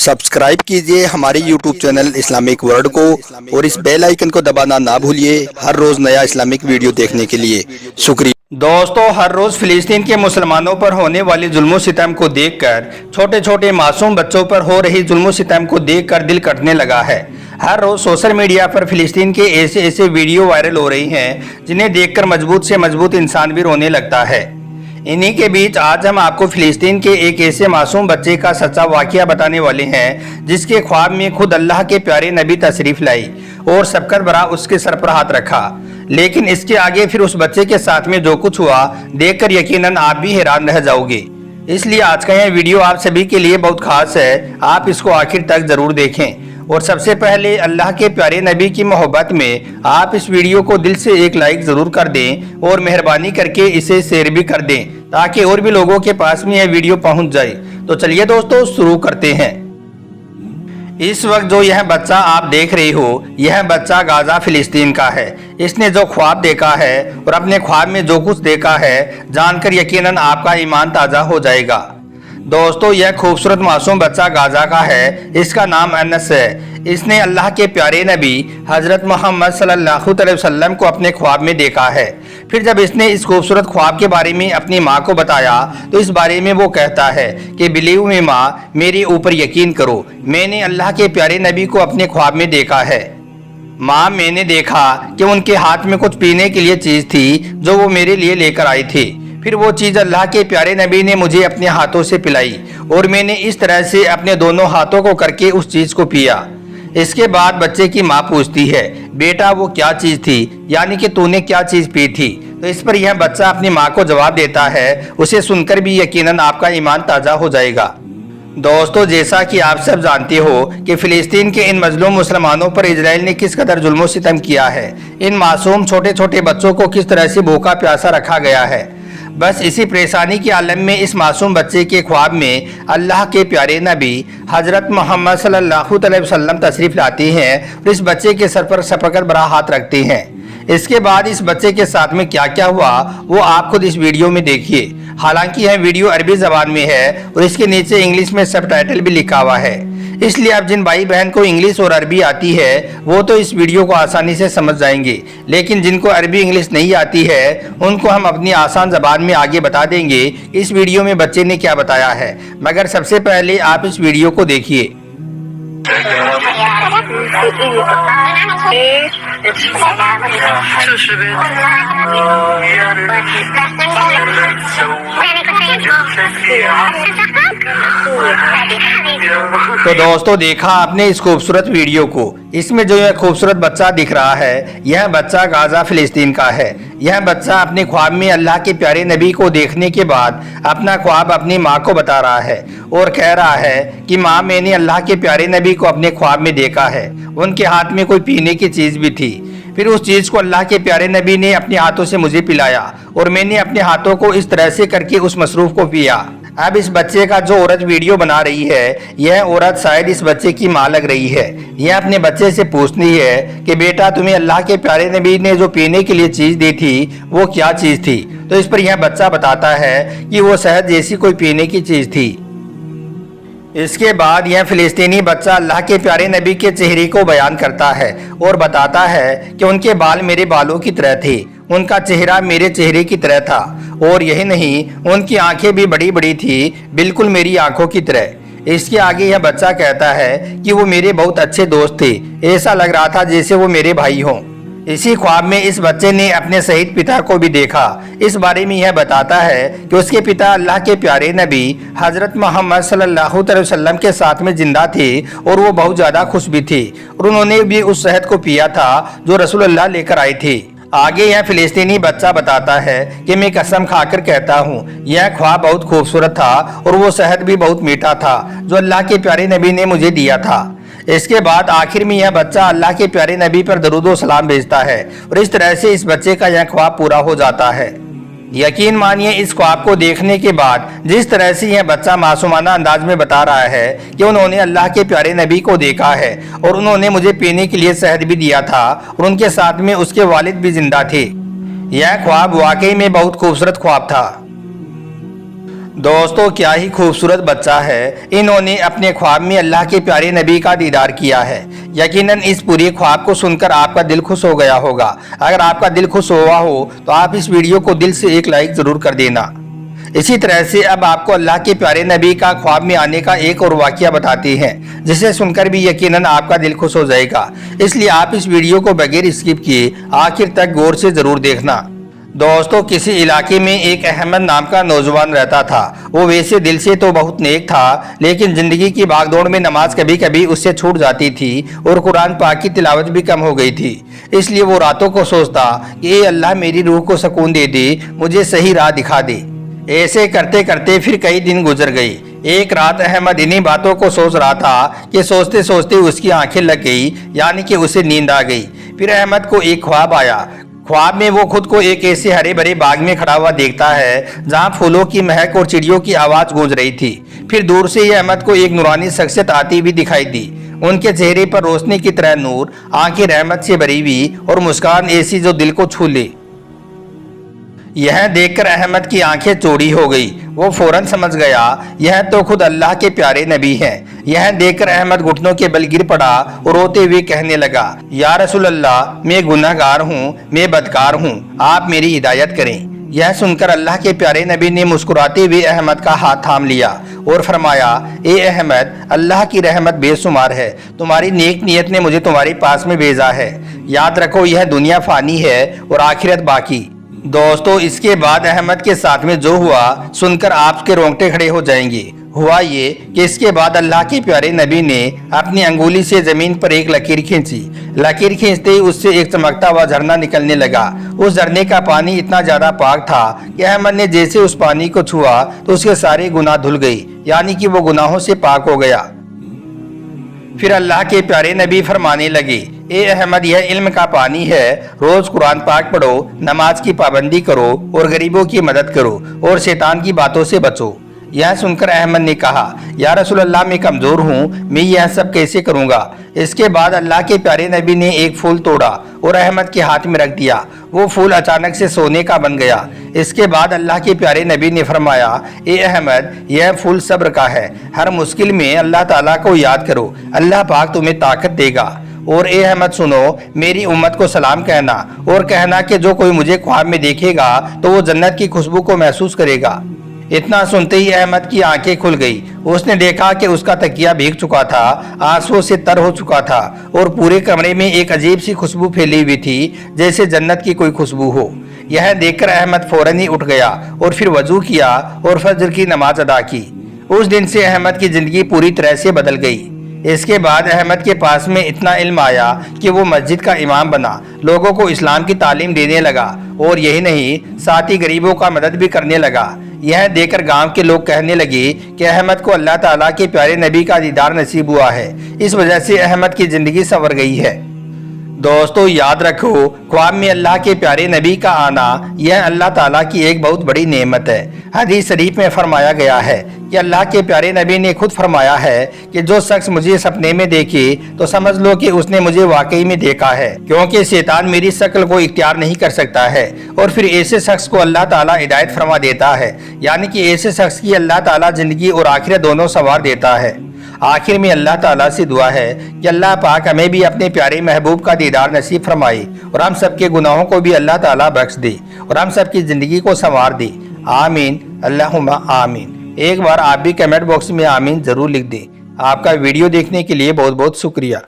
Subscribe कीजिए हमारे YouTube channel Islamic world को और इस बेल आइकन को दबाना ना भूलिए हर रोज नया इस्लामिक वीडियो देखने के लिए। शुक्रिया। दोस्तों, हर रोज फिलिस्तीन के मुसलमानों पर होने वाले जुल्म सितम को देखकर, छोटे छोटे मासूम बच्चों पर हो रही जुल्म सितम को देखकर दिल कटने लगा है। हर रोज सोशल मीडिया पर फिलिस्तीन के ऐसे ऐसे वीडियो वायरल हो रही हैं जिन्हें देखकर मजबूत से मजबूत इंसान भी रोने लगता है। इन्हीं के बीच आज हम आपको फिलिस्तीन के एक ऐसे मासूम बच्चे का सच्चा वाकया बताने वाले हैं जिसके ख्वाब में खुद अल्लाह के प्यारे नबी तशरीफ लाई और सबकर बरा उसके सर पर हाथ रखा। लेकिन इसके आगे फिर उस बच्चे के साथ में जो कुछ हुआ देखकर यकीनन आप भी हैरान रह जाओगे। इसलिए आज का यह वीडियो आप सभी के लिए बहुत खास है, आप इसको आखिर तक जरूर देखें। और सबसे पहले अल्लाह के प्यारे नबी की मोहब्बत में आप इस वीडियो को दिल से एक लाइक जरूर कर दें और मेहरबानी करके इसे शेयर भी कर दें ताकि और भी लोगों के पास में यह वीडियो पहुंच जाए। तो चलिए दोस्तों शुरू करते हैं। इस वक्त जो यह बच्चा आप देख रहे हो, यह बच्चा गाजा फिलिस्तीन का है। इसने जो ख्वाब देखा है और अपने ख्वाब में जो कुछ देखा है जानकर यकीनन आपका ईमान ताज़ा हो जाएगा। दोस्तों, यह खूबसूरत मासूम बच्चा गाजा का है। इसका नाम अनस है। इसने अल्लाह के प्यारे नबी हजरत मोहम्मद सल्लल्लाहु अलैहि वसल्लम को अपने ख्वाब में देखा है। फिर जब इसने इस खूबसूरत ख्वाब के बारे में अपनी माँ को बताया तो इस बारे में वो कहता है कि बिलीव मी माँ, मेरे ऊपर यकीन करो, मैंने अल्लाह के प्यारे नबी को अपने ख्वाब में देखा है। माँ, मैंने देखा कि उनके हाथ में कुछ पीने के लिए चीज़ थी जो वो मेरे लिए लेकर आई थी। फिर वो चीज़ अल्लाह के प्यारे नबी ने मुझे अपने हाथों से पिलाई और मैंने इस तरह से अपने दोनों हाथों को करके उस चीज़ को पिया। इसके बाद बच्चे की माँ पूछती है, बेटा वो क्या चीज़ थी, यानी कि तूने क्या चीज़ पी थी? तो इस पर यह बच्चा अपनी माँ को जवाब देता है। उसे सुनकर भी यकीनन आपका ईमान ताज़ा हो जाएगा। दोस्तों, जैसा कि आप सब जानते हो कि फिलिस्तीन के इन मजलूम मुसलमानों पर इजराइल ने किस कदर जुल्म सितम किया है। इन मासूम छोटे छोटे बच्चों को किस तरह से भूखा प्यासा रखा गया है। बस इसी परेशानी के आलम में इस मासूम बच्चे के ख्वाब में अल्लाह के प्यारे नबी हजरत मोहम्मद सल्लल्लाहु अलैहि वसल्लम तशरीफ लाते हैं और इस बच्चे के सर पर सपकर बरा हाथ रखते हैं। इसके बाद इस बच्चे के साथ में क्या क्या हुआ वो आप खुद इस वीडियो में देखिए। हालांकि यह वीडियो अरबी ज़बान में है और इसके नीचे इंग्लिश में सबटाइटल भी लिखा हुआ है, इसलिए अब जिन भाई बहन को इंग्लिश और अरबी आती है वो तो इस वीडियो को आसानी से समझ जाएंगे, लेकिन जिनको अरबी इंग्लिश नहीं आती है उनको हम अपनी आसान ज़बान में आगे बता देंगे इस वीडियो में बच्चे ने क्या बताया है। मगर सबसे पहले आप इस वीडियो को देखिए। तो दोस्तों, देखा आपने इस खूबसूरत वीडियो को। इसमें जो यह खूबसूरत बच्चा दिख रहा है यह बच्चा गाजा फिलिस्तीन का है। यह बच्चा अपने ख्वाब में अल्लाह के प्यारे नबी को देखने के बाद अपना ख्वाब अपनी माँ को बता रहा है और कह रहा है कि माँ, मैंने अल्लाह के प्यारे नबी को अपने ख्वाब में देखा है। उनके हाथ में कोई पीने की चीज़ भी थी। फिर उस चीज़ को अल्लाह के प्यारे नबी ने अपने हाथों से मुझे पिलाया और मैंने अपने हाथों को इस तरह से करके उस मसरूफ़ को पिया। अब इस बच्चे का जो औरत वीडियो बना रही है यह औरत शायद इस बच्चे की माँ लग रही है। यह अपने बच्चे से पूछती है कि बेटा, तुम्हें अल्लाह के प्यारे नबी ने जो पीने के लिए चीज़ दी थी वो क्या चीज़ थी? तो इस पर यह बच्चा बताता है कि वो शहद जैसी कोई पीने की चीज़ थी। इसके बाद यह फिलिस्तीनी बच्चा अल्लाह के प्यारे नबी के चेहरे को बयान करता है और बताता है कि उनके बाल मेरे बालों की तरह थे, उनका चेहरा मेरे चेहरे की तरह था और यही नहीं, उनकी आंखें भी बड़ी बड़ी थी, बिल्कुल मेरी आंखों की तरह। इसके आगे यह बच्चा कहता है कि वो मेरे बहुत अच्छे दोस्त थे, ऐसा लग रहा था जैसे वो मेरे भाई हों। इसी ख्वाब में इस बच्चे ने अपने शहीद पिता को भी देखा। इस बारे में यह बताता है कि उसके पिता अल्लाह के प्यारे नबी हजरत मोहम्मद सल्लल्लाहु अलैहि वसल्लम के साथ में जिंदा थे और वो बहुत ज़्यादा खुश भी थे और उन्होंने भी उस शहद को पिया था जो रसूलुल्लाह लेकर आए थे। आगे यह फिलिस्तीनी बच्चा बताता है कि मैं कसम खाकर कहता हूँ यह ख्वाब बहुत खूबसूरत था और वो शहद भी बहुत मीठा था जो अल्लाह के प्यारे नबी ने मुझे दिया था। इसके बाद आखिर में यह बच्चा अल्लाह के प्यारे नबी पर दरूद व सलाम भेजता है और इस तरह से इस बच्चे का यह ख्वाब पूरा हो जाता है। यकीन मानिए, इस ख्वाब को देखने के बाद जिस तरह से यह बच्चा मासूमाना अंदाज में बता रहा है कि उन्होंने अल्लाह के प्यारे नबी को देखा है और उन्होंने मुझे पीने के लिए शहद भी दिया था और उनके साथ में उसके वालिद भी जिंदा थे। यह ख्वाब वाकई में बहुत खूबसूरत ख्वाब था। दोस्तों क्या ही खूबसूरत बच्चा है। इन्होंने अपने ख्वाब में अल्लाह के प्यारे नबी का दीदार किया है। यकीनन इस पूरे ख्वाब को सुनकर आपका दिल खुश हो गया होगा। अगर आपका दिल खुश हुआ हो तो आप इस वीडियो को दिल से एक लाइक जरूर कर देना। इसी तरह से अब आपको अल्लाह के प्यारे नबी का ख्वाब में आने का एक और वाकया बताते हैं, जिसे सुनकर भी यकीनन आपका दिल खुश हो जाएगा। इसलिए आप इस वीडियो को बगैर स्किप किए आखिर तक गौर से जरूर देखना। दोस्तों किसी इलाके में एक अहमद नाम का नौजवान रहता था। वो वैसे दिल से तो बहुत नेक था, लेकिन जिंदगी की भागदौड़ में नमाज कभी कभी उससे छूट जाती थी और कुरान पाक की तिलावत भी कम हो गई थी। इसलिए वो रातों को सोचता कि ए अल्लाह मेरी रूह को सुकून दे दे, मुझे सही राह दिखा दे। ऐसे करते करते फिर कई दिन गुजर गई। एक रात अहमद इन्हीं बातों को सोच रहा था कि सोचते सोचते उसकी आंखें लग गई, यानी कि उसे नींद आ गई। फिर अहमद को एक ख्वाब आया। ख्वाब में वो खुद को एक ऐसे हरे भरे बाग में खड़ा हुआ देखता है जहां फूलों की महक और चिड़ियों की आवाज गूंज रही थी। फिर दूर से ही अहमद को एक नूरानी शख्सियत आती हुई दिखाई दी। उनके चेहरे पर रोशनी की तरह नूर, आंखें रहमत से भरी हुई और मुस्कान ऐसी जो दिल को छू ले। यह देखकर अहमद की आंखें चौड़ी हो गई। वो फौरन समझ गया यह तो खुद अल्लाह के प्यारे नबी हैं। यह देखकर अहमद घुटनों के बल गिर पड़ा और रोते हुए कहने लगा, या रसूल अल्लाह, मैं गुनहगार हूँ, मैं बदकार हूँ, आप मेरी हिदायत करें। यह सुनकर अल्लाह के प्यारे नबी ने मुस्कुराते हुए अहमद का हाथ थाम लिया और फरमाया, ए अहमद, अल्लाह की रहमत बेशुमार है। तुम्हारी नेक नीयत ने मुझे तुम्हारे पास में भेजा है। याद रखो यह दुनिया फानी है और आखिरत बाकी। दोस्तों इसके बाद अहमद के साथ में जो हुआ सुनकर आपके रोंगटे खड़े हो जाएंगे। हुआ ये कि इसके बाद अल्लाह के प्यारे नबी ने अपनी अंगुली से जमीन पर एक लकीर खींची। लकीर खींचते ही उससे एक चमकता हुआ झरना निकलने लगा। उस झरने का पानी इतना ज्यादा पाक था कि अहमद ने जैसे उस पानी को छुआ तो उसके सारे गुनाह धुल गए, यानी कि वो गुनाहों से पाक हो गया। फिर अल्लाह के प्यारे नबी फरमाने लगे, ए अहमद, यह इल्म का पानी है। रोज कुरान पाक पढ़ो, नमाज की पाबंदी करो और गरीबों की मदद करो और शैतान की बातों से बचो। यह सुनकर अहमद ने कहा, या रसूल अल्लाह, मैं कमजोर हूँ, मैं यह सब कैसे करूँगा। इसके बाद अल्लाह के प्यारे नबी ने एक फूल तोड़ा और अहमद के हाथ में रख दिया। वो फूल अचानक से सोने का बन गया। इसके बाद अल्लाह के प्यारे नबी ने फरमाया, ए अहमद, यह फूल सब्र का है। हर मुश्किल में अल्लाह ताला को याद करो, अल्लाह पाक तुम्हें ताकत देगा। और ए अहमद सुनो, मेरी उम्मत को सलाम कहना और कहना कि जो कोई मुझे ख्वाब में देखेगा तो वो जन्नत की खुशबू को महसूस करेगा। इतना सुनते ही अहमद की आंखें खुल गई। उसने देखा कि उसका तकिया भीग चुका था, आंसुओं से तर हो चुका था और पूरे कमरे में एक अजीब सी खुशबू फैली हुई थी, जैसे जन्नत की कोई खुशबू हो। यह देखकर अहमद फौरन ही उठ गया और फिर वजू किया और फजर की नमाज अदा की। उस दिन से अहमद की जिंदगी पूरी तरह से बदल गई। इसके बाद अहमद के पास में इतना इल्म आया कि वो मस्जिद का इमाम बना, लोगों को इस्लाम की तालीम देने लगा और यही नहीं, साथ ही गरीबों का मदद भी करने लगा। यह देखकर गांव के लोग कहने लगे कि अहमद को अल्लाह ताला के प्यारे नबी का दीदार नसीब हुआ है। इस वजह से अहमद की जिंदगी संवर गई है। दोस्तों याद रखो, ख्वाब में अल्लाह के प्यारे नबी का आना यह अल्लाह ताला की एक बहुत बड़ी नेमत है। हदीस शरीफ में फरमाया गया है कि अल्लाह के प्यारे नबी ने खुद फरमाया है कि जो शख्स मुझे सपने में देखे तो समझ लो कि उसने मुझे वाकई में देखा है, क्योंकि शैतान मेरी शक्ल को इख्तियार नहीं कर सकता है। और फिर ऐसे शख्स को अल्लाह ताला हिदायत फरमा देता है, यानी कि ऐसे शख्स की अल्लाह ताला जिंदगी और आखिरत दोनों संवार देता है। आखिर में अल्लाह ताला से दुआ है कि अल्लाह पाक हमें भी अपने प्यारे महबूब का दीदार नसीब फरमाए और हम सबके गुनाहों को भी अल्लाह ताला बख्श दे और हम सबकी ज़िंदगी को संवार दे। आमीन, अल्लाहुम्मा आमीन। एक बार आप भी कमेंट बॉक्स में आमीन ज़रूर लिख दें। आपका वीडियो देखने के लिए बहुत बहुत शुक्रिया।